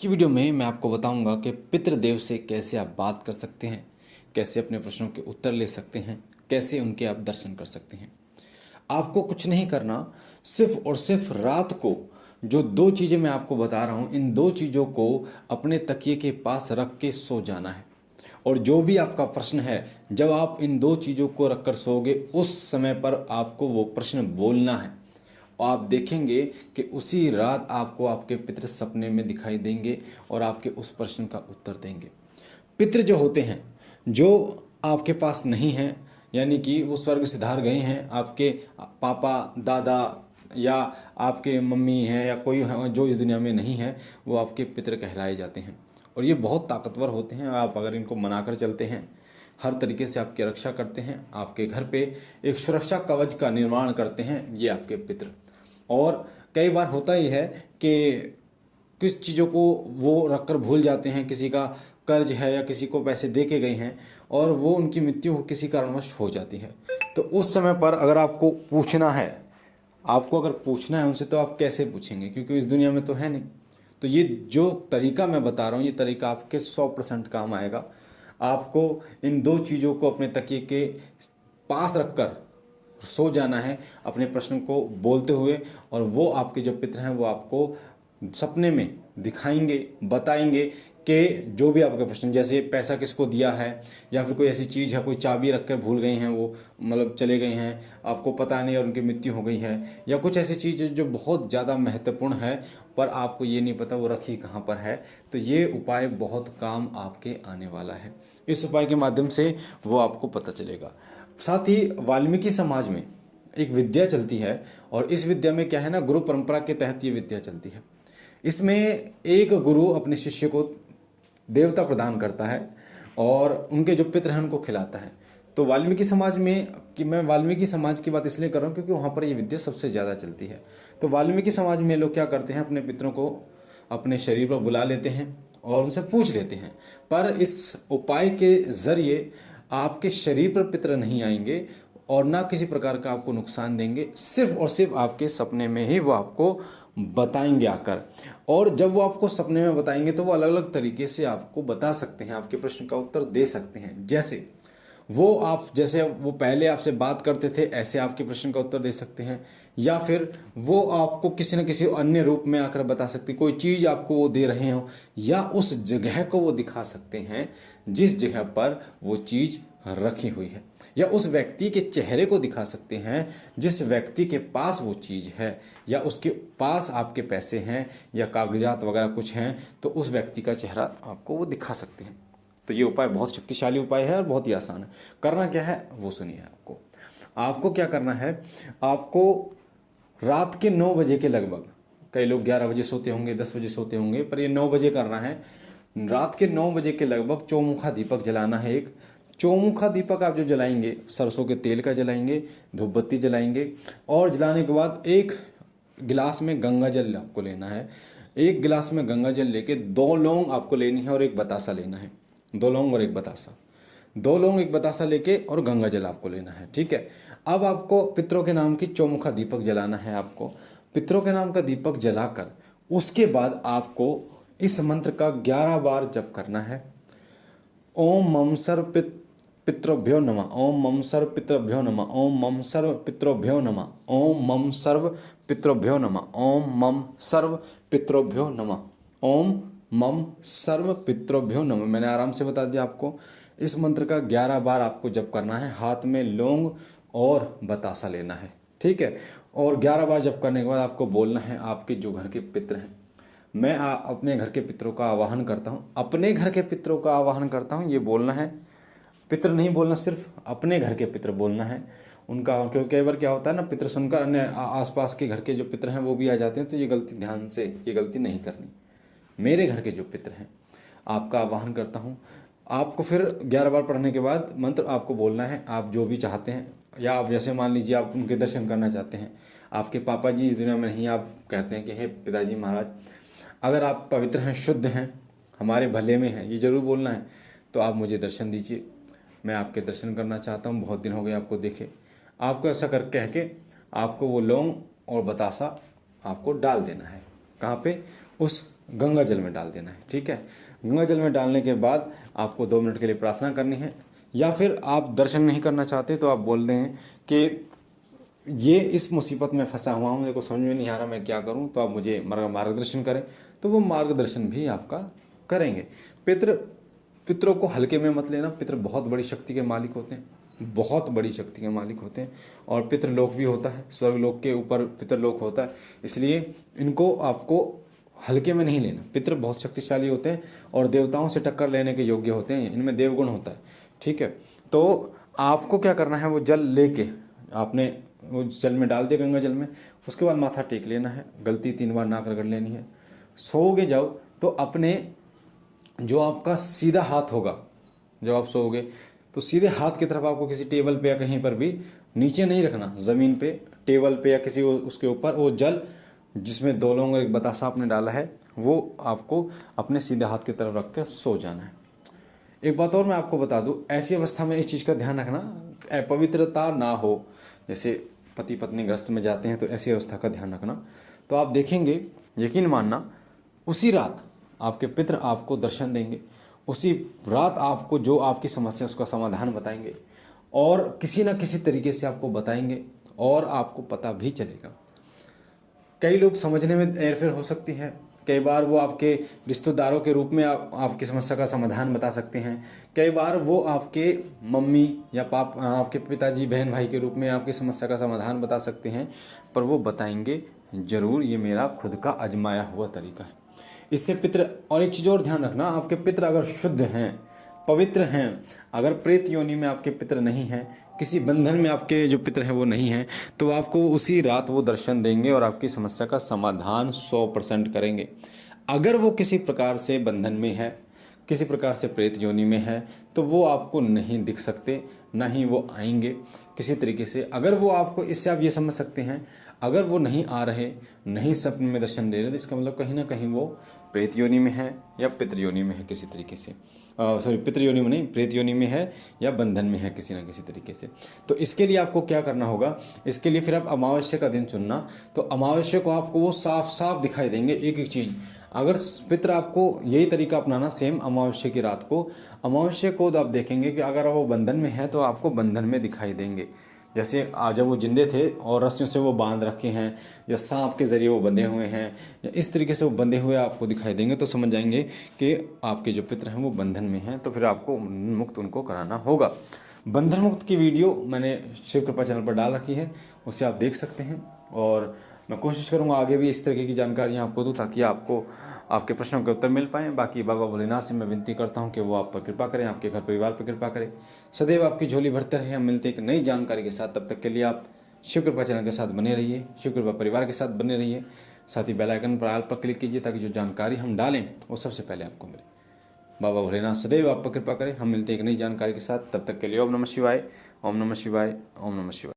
की वीडियो में मैं आपको बताऊंगा कि पितृदेव से कैसे आप बात कर सकते हैं, कैसे अपने प्रश्नों के उत्तर ले सकते हैं, कैसे उनके आप दर्शन कर सकते हैं। आपको कुछ नहीं करना, सिर्फ और सिर्फ रात को जो दो चीज़ें मैं आपको बता रहा हूँ, इन दो चीज़ों को अपने तकिए के पास रख के सो जाना है। और जो भी आपका प्रश्न है, जब आप इन दो चीज़ों को रखकर सोओगे, उस समय पर आपको वो प्रश्न बोलना है। और आप देखेंगे कि उसी रात आपको आपके पितृ सपने में दिखाई देंगे और आपके उस प्रश्न का उत्तर देंगे। पितृ जो होते हैं, जो आपके पास नहीं हैं, यानी कि वो स्वर्ग सिधार गए हैं, आपके पापा दादा या आपके मम्मी हैं या कोई है जो इस दुनिया में नहीं है, वो आपके पितृ कहलाए जाते हैं। और ये बहुत ताकतवर होते हैं। आप अगर इनको मनाकर चलते हैं, हर तरीके से आपकी रक्षा करते हैं, आपके घर पे एक सुरक्षा कवच का निर्माण करते हैं, ये आपके पितृ। और कई बार होता ही है कि किस चीज़ों को वो रखकर भूल जाते हैं, किसी का कर्ज है या किसी को पैसे दे के गए हैं और वो उनकी मृत्यु किसी कारणवश हो जाती है। तो उस समय पर अगर आपको पूछना है, आपको अगर पूछना है उनसे, तो आप कैसे पूछेंगे, क्योंकि इस दुनिया में तो है नहीं। तो ये जो तरीका मैं बता रहा हूँ, ये तरीका आपके 100% काम आएगा। आपको इन दो चीज़ों को अपने तकिए के पास रखकर सो जाना है, अपने प्रश्न को बोलते हुए, और वो आपके जो पितृ हैं वो आपको सपने में दिखाएंगे, बताएंगे कि जो भी आपके प्रश्न, जैसे पैसा किसको दिया है, या फिर कोई ऐसी चीज़ है, कोई चाबी रखकर भूल गए हैं, वो मतलब चले गए हैं, आपको पता नहीं और उनकी मृत्यु हो गई है, या कुछ ऐसी चीज़ जो बहुत ज़्यादा महत्वपूर्ण है पर आपको ये नहीं पता वो रखी कहाँ पर है, तो ये उपाय बहुत काम आपके आने वाला है। इस उपाय के माध्यम से वो आपको पता चलेगा। साथ ही वाल्मीकि समाज में एक विद्या चलती है, और इस विद्या में क्या है ना, गुरु परंपरा के तहत ये विद्या चलती है। इसमें एक गुरु अपने शिष्य को देवता प्रदान करता है और उनके जो पितृ हैं उनको खिलाता है। तो वाल्मीकि समाज में, कि मैं वाल्मीकि समाज की बात इसलिए कर रहा हूँ क्योंकि वहाँ पर ये विद्या सबसे ज़्यादा चलती है। तो वाल्मीकि समाज में लोग क्या करते हैं, अपने पितरों को अपने शरीर पर बुला लेते हैं और उनसे पूछ लेते हैं। पर इस उपाय के ज़रिए आपके शरीर पर पितर नहीं आएंगे और ना किसी प्रकार का आपको नुकसान देंगे, सिर्फ और सिर्फ आपके सपने में ही वो आपको बताएंगे आकर। और जब वो आपको सपने में बताएंगे तो वो अलग अलग तरीके से आपको बता सकते हैं, आपके प्रश्न का उत्तर दे सकते हैं। जैसे वो पहले आपसे बात करते थे, ऐसे आपके प्रश्न का उत्तर दे सकते हैं, या फिर वो आपको किसी न किसी अन्य रूप में आकर बता सकते, कोई चीज़ आपको वो दे रहे हो, या उस जगह को वो दिखा सकते हैं जिस जगह पर वो चीज़ रखी हुई है, या उस व्यक्ति के चेहरे को दिखा सकते हैं जिस व्यक्ति के पास वो चीज़ है, या उसके पास आपके पैसे हैं या कागजात वगैरह कुछ हैं, तो उस व्यक्ति का चेहरा आपको वो दिखा सकते हैं। तो ये उपाय बहुत शक्तिशाली उपाय है और बहुत ही आसान है। करना क्या है वो सुनिए। आपको क्या करना है, आपको रात के 9 बजे के लगभग, कई लोग 11 बजे सोते होंगे, 10 बजे सोते होंगे, पर ये 9 बजे करना है। रात के 9 बजे के लगभग चौमुखा दीपक जलाना है। एक चौमुखा दीपक आप जो जलाएंगे, सरसों के तेल का जलाएंगे, धूप बत्ती जलाएंगे, और जलाने के बाद एक गिलास में गंगा जल आपको लेना है। एक गिलास में गंगा जल लेके 2 लौंग आपको लेनी है और एक बतासा लेना है। 2 लौंग और एक बतासा, 2 लौंग एक बतासा लेके और गंगा जल आपको लेना है, ठीक है। अब आपको पितरों के नाम की चौमुखा दीपक जलाना है। आपको पितरों के नाम का दीपक जलाकर उसके बाद आपको इस मंत्र का 11 बार जप करना है। ओम मम सर्व पितृभ्यो नमः, ओम मम सर्व पितृभ्यो नमः, ओम मम सर्व पितृभ्यो नमः, ओम मम सर्व पितृभ्यो नमः, ओम मम सर्व पितृभ्यो नमः, ओम मम सर्व पितृभ्यो नमः। मैंने आराम से बता दिया आपको। इस मंत्र का 11 बार आपको जप करना है। हाथ में लौंग और बतासा लेना है, ठीक है। और 11 बार जप करने के बाद आपको बोलना है, आपके जो घर के पितृ हैं, मैं अपने घर के पितरों का आवाहन करता हूँ, अपने घर के पितरों का आवाहन करता हूँ, ये बोलना है। पितृ नहीं बोलना, सिर्फ अपने घर के पितृ बोलना है उनका। क्योंकि कई बार क्या होता है ना, पितृ सुनकर अन्य आसपास के घर के जो पितृ हैं वो भी आ जाते हैं, तो ये गलती, ध्यान से ये गलती नहीं करनी। मेरे घर के जो पितृ हैं आपका आवाहन करता हूँ। आपको फिर 11 बार पढ़ने के बाद मंत्र आपको बोलना है, आप जो भी चाहते हैं, या आप जैसे मान लीजिए आप उनके दर्शन करना चाहते हैं, आपके पापा जी इस दुनिया में नहीं, आप कहते हैं कि हे पिताजी महाराज, अगर आप पवित्र हैं, शुद्ध हैं, हमारे भले में हैं, ये जरूर बोलना है, तो आप मुझे दर्शन दीजिए, मैं आपके दर्शन करना चाहता हूँ, बहुत दिन हो गए आपको देखे। आपको ऐसा कर कह के आपको वो लौंग और बतासा आपको डाल देना है। कहाँ पे? उस गंगा जल में डाल देना है। ठीक है, गंगा जल में डालने के बाद आपको 2 मिनट के लिए प्रार्थना करनी है, या फिर आप दर्शन नहीं करना चाहते तो आप बोल दें कि ये इस मुसीबत में फंसा हुआ हूँ, मेरे को समझ में नहीं आ रहा मैं क्या करूँ, तो आप मुझे मार्गदर्शन करें, तो वो मार्गदर्शन भी आपका करेंगे। पितरों को हल्के में मत लेना। पितर बहुत बड़ी शक्ति के मालिक होते हैं, बहुत बड़ी शक्ति के मालिक होते हैं, और पितृलोक भी होता है, स्वर्गलोक के ऊपर पितरलोक होता है, इसलिए इनको आपको हल्के में नहीं लेना। पितर बहुत शक्तिशाली होते हैं और देवताओं से टक्कर लेने के योग्य होते हैं, इनमें देवगुण होता है। ठीक है, तो आपको क्या करना है, वो जल लेके आपने वो जल में डाल दिया, गंगा जल में, उसके बाद माथा टेक लेना है, गलती 3 बार नाक रगड़ लेनी है। सोओगे जाओ तो अपने जो आपका सीधा हाथ होगा, जब आप सोओगे तो सीधे हाथ की तरफ आपको किसी टेबल पे या कहीं पर भी नीचे नहीं रखना, ज़मीन पे, टेबल पे या किसी उसके ऊपर, वो जल जिसमें 2 लौंग और 1 बतासा आपने डाला है वो आपको अपने सीधे हाथ की तरफ रख कर सो जाना है। एक बात और मैं आपको बता दूं, ऐसी अवस्था में इस चीज़ का ध्यान रखना, अपवित्रता ना हो। जैसे पति पत्नी ग्रस्त में जाते हैं तो ऐसी अवस्था का ध्यान रखना। तो आप देखेंगे, यकीन मानना, उसी रात आपके पितर आपको दर्शन देंगे, उसी रात आपको जो आपकी समस्या उसका समाधान बताएंगे, और किसी न किसी तरीके से आपको बताएंगे, और आपको पता भी चलेगा। कई लोग समझने में हेरफेर हो सकती है, कई बार वो आपके रिश्तेदारों के रूप में आपकी समस्या का समाधान बता सकते हैं, कई बार वो आपके मम्मी या आपके पिताजी बहन भाई के रूप में आपकी समस्या का समाधान बता सकते हैं, पर वो बताएंगे ज़रूर। ये मेरा खुद का आजमाया हुआ तरीका है। इससे पितृ, और एक चीज़ और ध्यान रखना, आपके पितृ अगर शुद्ध हैं, पवित्र हैं, अगर प्रेत योनि में आपके पितृ नहीं हैं, किसी बंधन में आपके जो पितृ हैं वो नहीं हैं, तो आपको उसी रात वो दर्शन देंगे और आपकी समस्या का समाधान 100% करेंगे। अगर वो किसी प्रकार से बंधन में है, किसी प्रकार से प्रेत योनि में है, तो वो आपको नहीं दिख सकते, ना ही वो आएंगे किसी तरीके से। अगर वो आपको, इससे आप ये समझ सकते हैं, अगर वो नहीं आ रहे, नहीं सपने में दर्शन दे रहे, तो इसका मतलब कहीं ना कहीं वो प्रेत योनि में है या पितृ योनि में है किसी तरीके से। सॉरी, पितृ योनि में नहीं, प्रेत योनि में है या बंधन में है किसी न किसी तरीके से। तो इसके लिए आपको क्या करना होगा, इसके लिए फिर आप अमावस्या का दिन चुनना। तो अमावस्या को आपको वो साफ साफ दिखाई देंगे एक एक चीज़। अगर पितृ, आपको यही तरीका अपनाना सेम, अमावस्या की रात को, अमावस्या को आप देखेंगे कि अगर वो बंधन में है तो आपको बंधन में दिखाई देंगे। जैसे जब वो जिंदे थे और रस्सियों से वो बांध रखे हैं, या सांप के ज़रिए वो बंधे हुए हैं, या इस तरीके से वो बंधे हुए आपको दिखाई देंगे, तो समझ जाएंगे कि आपके जो पितृ हैं वो बंधन में हैं। तो फिर आपको मुक्त उनको कराना होगा। बंधन मुक्त की वीडियो मैंने शिव कृपा चैनल पर डाल रखी है, उसे आप देख सकते हैं। और मैं कोशिश करूँगा आगे भी इस तरीके की जानकारियाँ आपको दूँ, ताकि आपको आपके प्रश्नों के उत्तर मिल पाएँ। बाकी बाबा भोलेनाथ से मैं विनती करता हूँ कि वो आप पर कृपा करें, आपके घर परिवार पर कृपा करें, सदैव आपकी झोली भरते रहे। हम मिलते एक नई जानकारी के साथ, तब तक के लिए आप शिव कृपा चैनल के साथ बने रहिए, शिव कृपा परिवार के साथ बने रहिए। साथ ही बेल आइकन पर ऑल पर क्लिक कीजिए, ताकि जो जानकारी हम डालें वो सबसे पहले आपको मिले। बाबा भोलेनाथ सदैव आप पर कृपा करें। हम मिलते हैं एक नई जानकारी के साथ, तब तक के लिए ओम नमः शिवाय, ओम नमः शिवाय, ओम नमः शिवाय।